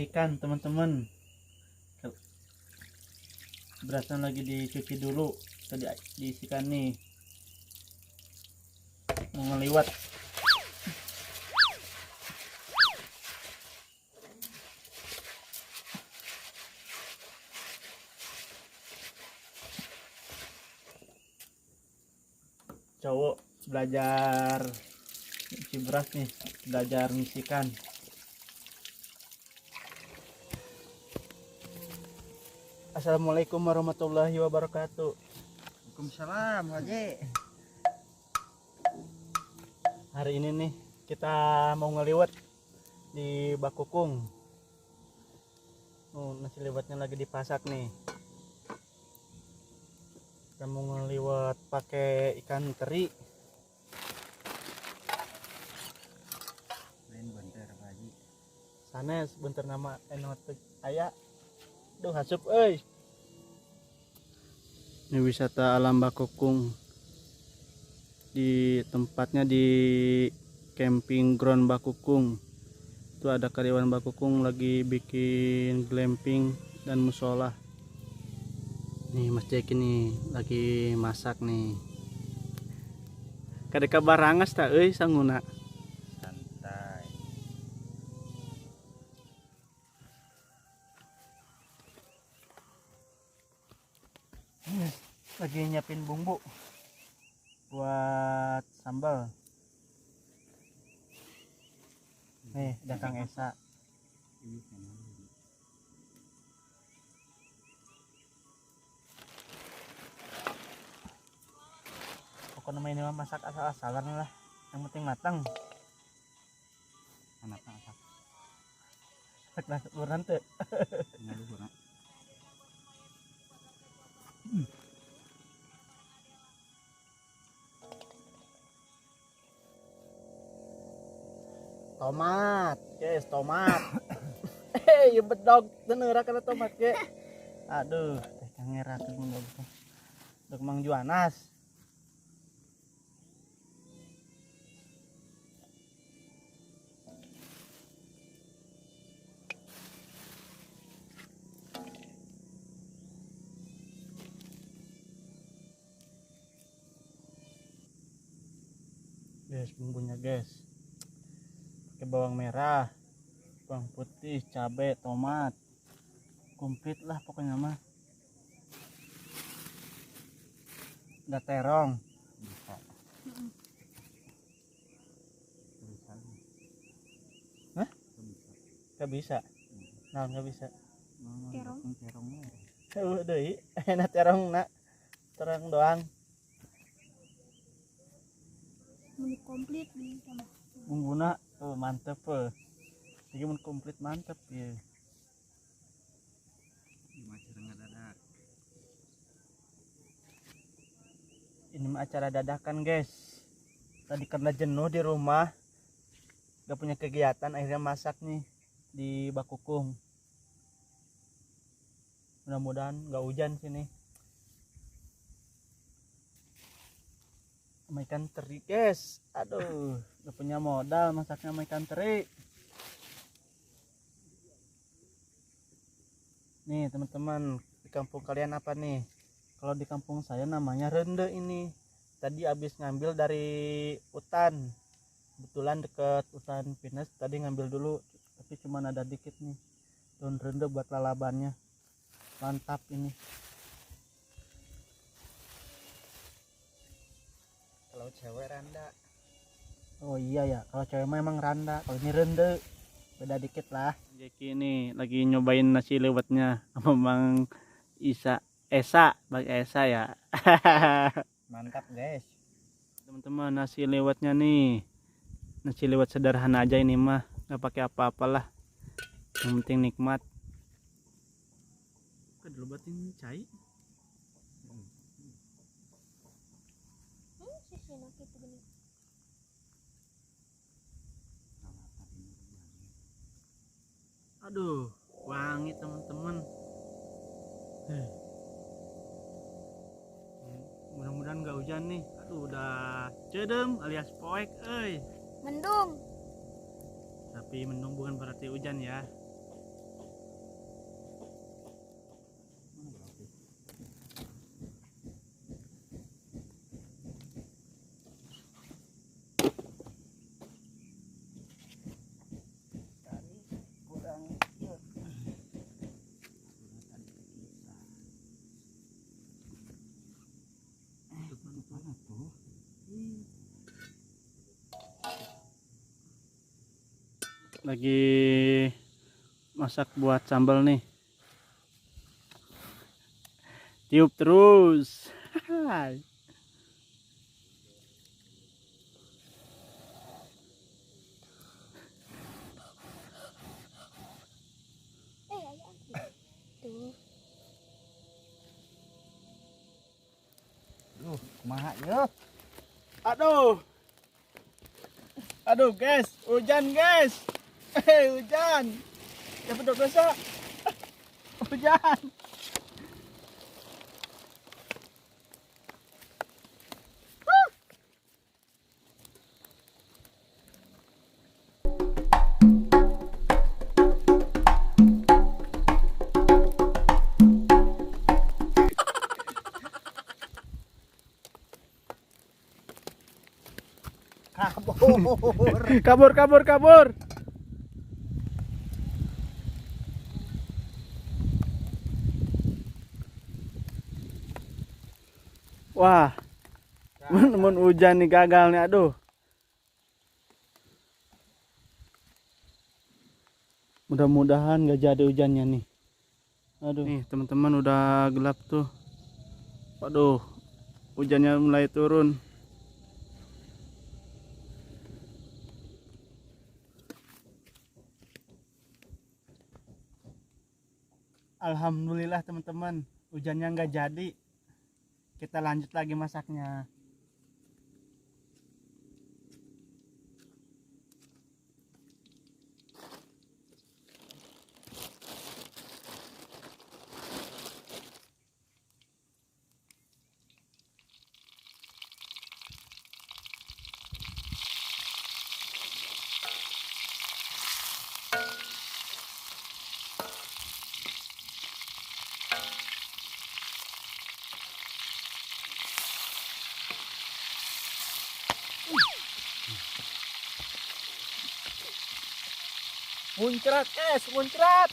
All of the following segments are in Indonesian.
misikan teman-teman. Berasnya lagi dicuci dulu, tadi diisikan nih, mau ngeliwat. Cowok belajar cuci beras nih, belajar misikan. Assalamualaikum warahmatullahi wabarakatuh. Waalaikumsalam Haji. Hari ini nih kita mau ngeliwat di Bakukung. Nasi liwetnya lagi dipasak nih. Kita mau ngeliwat pakai ikan teri. Lain bentar Pak Haji. Sanes bentar nama enot aya. Duh hasup euy. Ini wisata alam Bakukung. Di tempatnya di camping ground Bakukung. Itu ada karyawan Bakukung lagi bikin glamping dan musola. Nih Mas Jeki nih lagi masak nih. Kada kabar rangas ta euy sanguna. Santai. Lagi nyiapin bumbu buat sambal. Nih ada Kang Esa. Pokoknya ini mah masak asal-asalan lah, yang penting matang. Anak masak. Masak luran teu. Ngaluh urang. Tomat, guys, tomat. Hei, bedog, tenera kana tomat ge. Aduh, teh kangera teh bedog. Dog Mang Juanas. Guys, bumbunya guys. Pakai bawang merah, bawang putih, cabai, tomat. Komplit lah pokoknya mah. Ada terong. Bisa. Bisa. Hah? Bisa. Gak bisa. Nah, gak bisa. Terong. Terongnya. Deui, enak terong nak. Terong doang. Menu komplit nih sama. Bumbuna tuh mantep euy. Jadi mun komplit mantep ya. Macam ngadadak. Ini mah acara dadakan guys. Tadi karena jenuh di rumah, gak punya kegiatan, akhirnya masak nih di Bakukung. Mudah-mudahan gak hujan sini. Sama ikan teri guys. Aduh, gak punya modal masaknya sama ikan teri. Nih teman-teman, di kampung kalian apa nih? Kalau di kampung saya namanya rende ini. Tadi habis ngambil dari hutan. Kebetulan deket hutan pinus, tadi ngambil dulu. Tapi cuma ada dikit nih. Daun rende buat lalabannya. Mantap ini. Kalau cewek randa. Oh iya ya, kalau cewek mah emang randa. Kalau ini rende, beda dikit lah. Jeki ini lagi nyobain nasi lewatnya sama Bang Bang Esa ya. Mantap guys. Teman-teman, nasi lewatnya nih. Nasi lewat sederhana aja ini mah, nggak pakai apa-apalah. Yang penting nikmat. Kok dilebatin cai? Sisina gitu gini. Aduh, wangi teman-teman. Mudah-mudahan nggak hujan nih. Aduh, udah cedem alias poek, Mendung. Tapi mendung bukan berarti hujan ya. lagi masak buat sambal nih. Tiup terus. Ayah. Tuh. Kumaha yuk. Aduh. Aduh, guys, hujan, guys. Hujan. Dapat dosa. Hujan. Kabur. Kabur. Wah, mun hujan nih gagal nih, aduh. Mudah-mudahan gak jadi hujannya nih. Aduh. Nih teman-teman udah gelap tuh. Waduh, hujannya mulai turun. Alhamdulillah teman-teman, hujannya nggak jadi. Kita lanjut lagi masaknya. Muncrat, muncrat.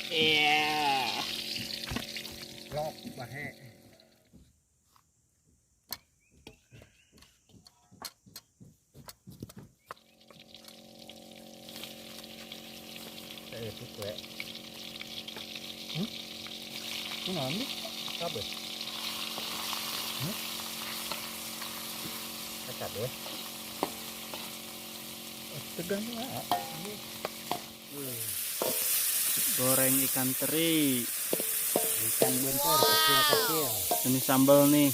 Iya. Lok bahe. Itu kue. Itu nanti Kabeh. Kabeh. tegang lah. Goreng ikan teri. Ikan buntur kecil-kecil. Ini sambal nih.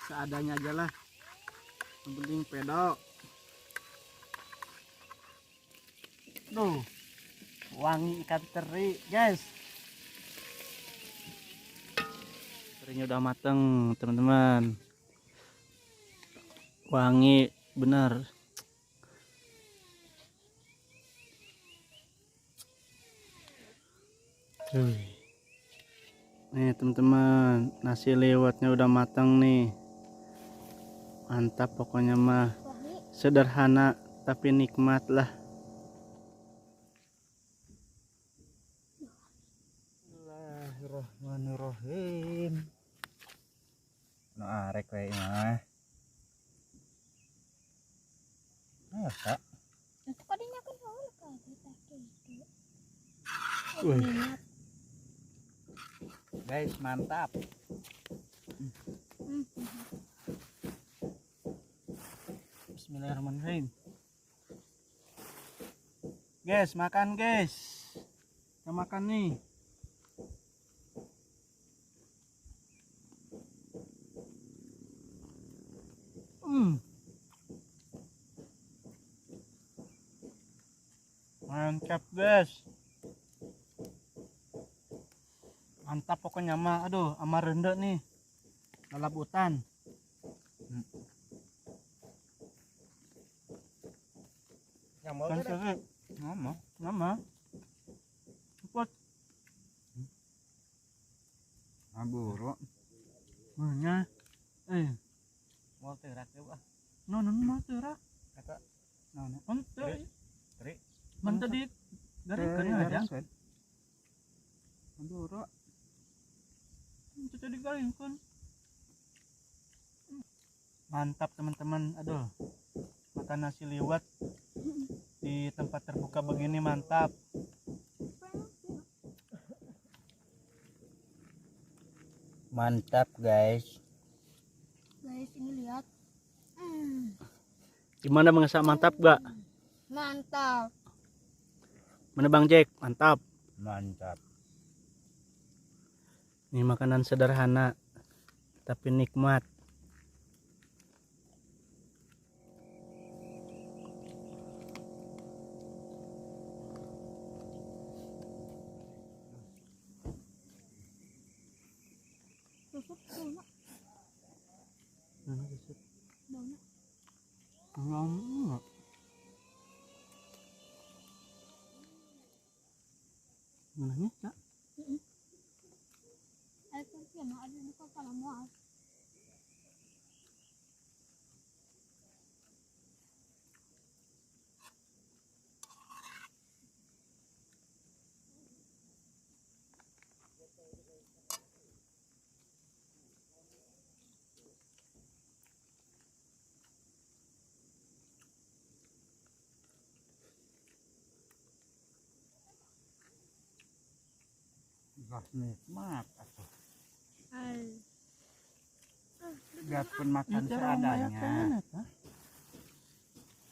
Seadanya aja lah. Yang penting pedok. Duh, wangi ikan teri, guys. Terinya udah mateng, teman-teman. Wangi benar. Nih teman-teman, nasi liwetnya udah matang nih. Mantap pokoknya mah. Wangi. Sederhana tapi nikmat lah. Bismillahirrahmanirrahim. No arek we mah. Masa? Itu kadinya kan soal kan kita itu. Wih. Guys, mantap. Bismillahirrahmanirrahim. Guys, makan guys. Kita makan nih. Mantap guys. Mantap pokoknya mah. Aduh, sama rende nih. Lalap hutan. Nyambol Kan teh. seri. Nama. Cepet. Aburo. Mana? Mau terak ya, Bah. no tera. Eta Naon? Teri. Teri. Man tadi garing aja. Aduh, Ro. Itu tadi garing kan. Mantap teman-teman. Aduh. Makan nasi liwet di tempat terbuka begini mantap. Mantap, guys. Guys, ini lihat. Gimana Bang Esa, mantap gak? Mantap. Mana Bang Jack? Mantap. Mantap. Ini makanan sederhana tapi nikmat. Tusuk daunnya. Mana tusuk? Daunnya. Enggak. Mananya, Cak? Air kursi mah ada di kepala mual. Gas nikmat atuh. Ay. Gas pun makan seadanya.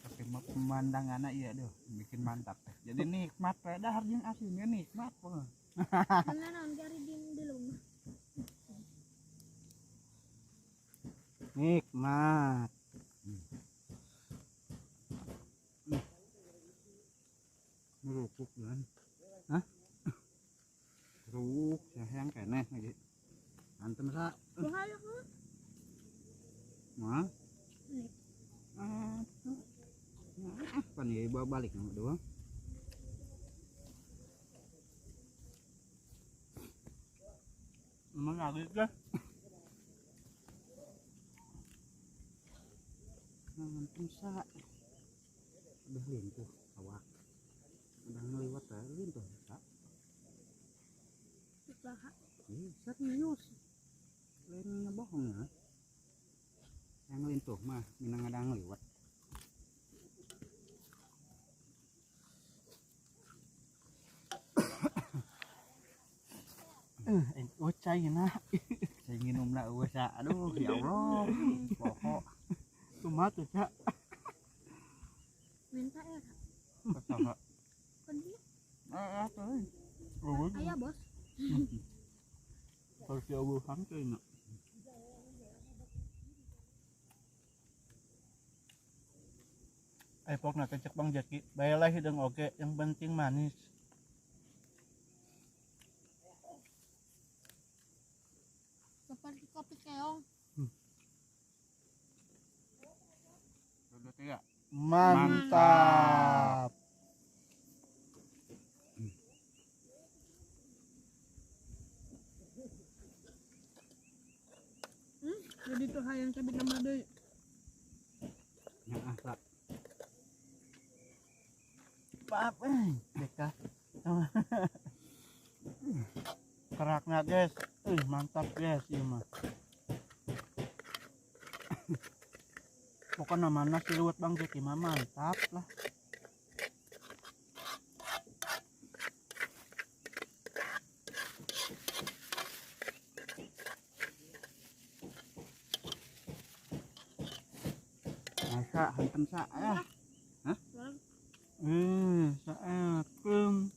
Tapi pemandangan iya doh bikin mantap. Jadi nikmat dahar jeung asinnya nikmat pun. Mengenang jari di rumah. Nikmat. Ngerupuk kan. Hah? Ruk, sayang keneh lagi. Antem sa. Bahaya kan? Mah. Nih. Aduh. Nah, pan ya bawa balik nama doang. Emang lagi kah? Antem sa. Udah lintuh awak. Udah ngeliwat lintuh sa. Bahaya. Serius. Lain ngebohong ya. Yang lintuh mah minang ada ngeliwat. Cai na. Saya nginum lah usa. Aduh ya Allah. Pokok. Kumaha tuh, Cak? Minta ya. Kesaha. Kan dia. Tuh. Ayah bos. Harus diubuhan kayaknya. Pokoknya kecek Bang Jaki. Bayalah hidung oke, yang penting manis. Seperti kopi keong. Udah tiga. Mantap. Jadi tuh hayang cabut nama deh. Ya asa. Maaf, Deka. Keraknya guys, mantap guys, iya mah. Pokoknya mana sih luwet Bang Jeki mah mantap lah. Asa hanten sa ya. Saekeum.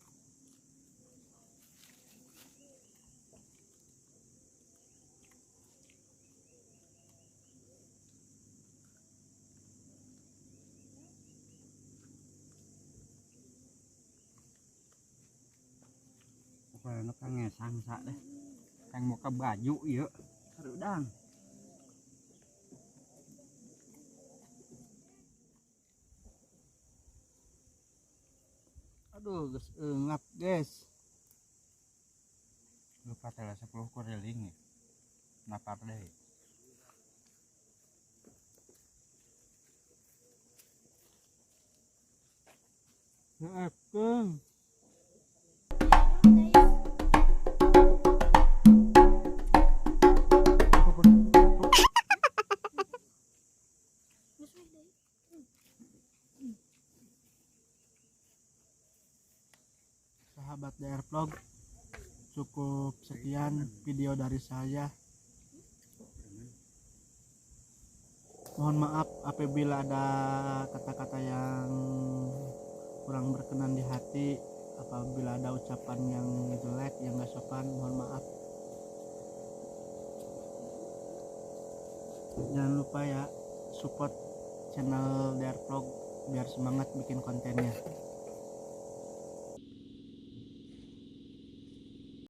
Pokoknya nó kangen sang sa deh. Kang mau ke baju ieu. Harudang. Aduh, geus eungap guys. Lupa telah 10 kuriling ya. Napar deh. Maafkan. Sahabat DR Vlog, cukup sekian video dari saya. Mohon maaf apabila ada kata-kata yang kurang berkenan di hati, apabila ada ucapan yang jelek, yang gak sopan, mohon maaf. Jangan lupa ya, support channel DR Vlog biar semangat bikin kontennya.